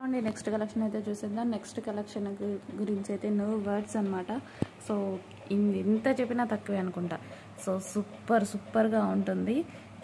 అండి next collection అయితే చూసేద్దాం. నెక్స్ట్ కలెక్షన్ గురించి అయితే నో వర్డ్స్ అనమాట. సో ఎంత చెప్పినా తక్కువే అనుకుంటా. సో సూపర్గా ఉంటుంది.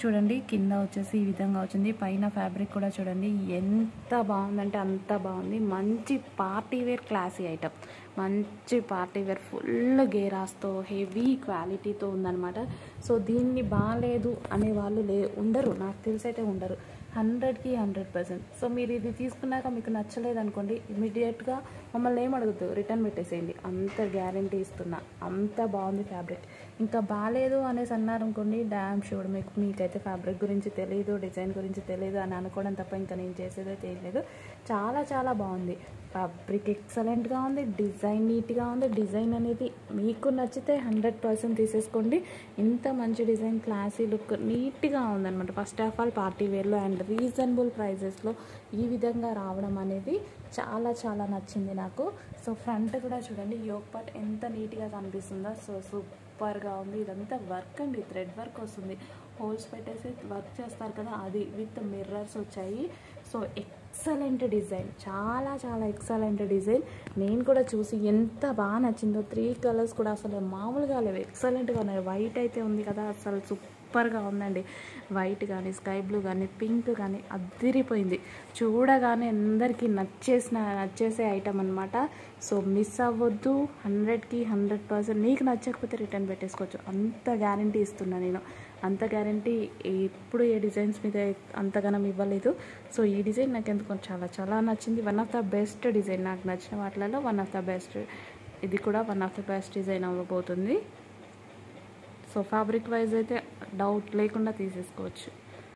చూడండి కింద వచ్చేసి ఈ విధంగా వచ్చింది. పైన ఫ్యాబ్రిక్ కూడా చూడండి ఎంత బాగుందంటే అంత బాగుంది. మంచి పార్టీ వేర్ క్లాసీ ఐటమ్, మంచి పార్టీ వేర్ ఫుల్ గేరాస్తో హెవీ క్వాలిటీతో ఉందన్నమాట. సో దీన్ని బాగాలేదు అనే వాళ్ళు ఉండరు, నాకు తెలిసి అయితే ఉండరు. 100కి 100%. సో మీరు ఇది తీసుకున్నాక మీకు నచ్చలేదు అనుకోండి, ఇమీడియట్గా మమ్మల్ని ఏం అడుగుతూ రిటర్న్ పెట్టేసేయండి. అంత గ్యారంటీ ఇస్తున్నా, అంత బాగుంది ఫ్యాబ్రిక్. ఇంకా బాగాలేదు అనేసి అన్నారనుకోండి, డ్యామ్ షూర్ మీకైతే ఫ్యాబ్రిక్ గురించి తెలియదు, డిజైన్ గురించి తెలియదు అని అనుకోవడం తప్ప ఇంకా నేను చేసేదైతే ఏం లేదు. చాలా బాగుంది ఫ్యాబ్రిక్, ఎక్సలెంట్గా ఉంది. డిజైన్ నీట్గా ఉంది. డిజైన్ అనేది మీకు నచ్చితే 100% తీసేసుకోండి. ఇంత మంచి డిజైన్, క్లాసీ లుక్, నీట్గా ఉందన్నమాట. ఫస్ట్ ఆఫ్ ఆల్ పార్టీ వేర్లో అండ్ రీజనబుల్ ప్రైజెస్లో ఈ విధంగా రావడం అనేది చాలా నచ్చింది నాకు. సో ఫ్రంట్ కూడా చూడండి, యోక్ పార్ట్ ఎంత నీట్గా కనిపిస్తుందో. సో సూపర్గా ఉంది. ఇదంతా వర్క్ అండి, థ్రెడ్ వర్క్ వస్తుంది. హోల్స్ పెట్టేసి వర్క్ చేస్తారు కదా, అది విత్ మిర్రర్స్ వచ్చాయి. సో ఎక్సలెంట్ డిజైన్, చాలా ఎక్సలెంట్ డిజైన్. నేను కూడా చూసి ఎంత బాగా నచ్చిందో. 3 కలర్స్ కూడా అసలు మామూలుగా లేవు, ఎక్సలెంట్గా ఉన్నాయి. వైట్ అయితే ఉంది కదా, అసలు సూపర్గా ఉందండి. వైట్ కానీ, స్కై బ్లూ కానీ, పింక్ కానీ అదిరిపోయింది. చూడగానే అందరికీ నచ్చేసే ఐటమ్ అనమాట. సో మిస్ అవ్వద్దు. 100కి 100%. నీకు నచ్చకపోతే రిటర్న్ పెట్టేసుకోవచ్చు, అంత గ్యారంటీ ఇస్తున్నా నేను. అంత గ్యారంటీ ఎప్పుడు ఏ డిజైన్స్ మీద అంతగానం ఇవ్వలేదు. సో ఈ డిజైన్ నాకు ఎందుకు చాలా నచ్చింది. One of the best design, నాకు నచ్చిన వాటిలలో వన్ ఆఫ్ ద బెస్ట్. ఇది కూడా one of the best design అవ్వబోతుంది. సో ఫ్యాబ్రిక్ వైజ్ అయితే డౌట్ లేకుండా తీసేసుకోవచ్చు.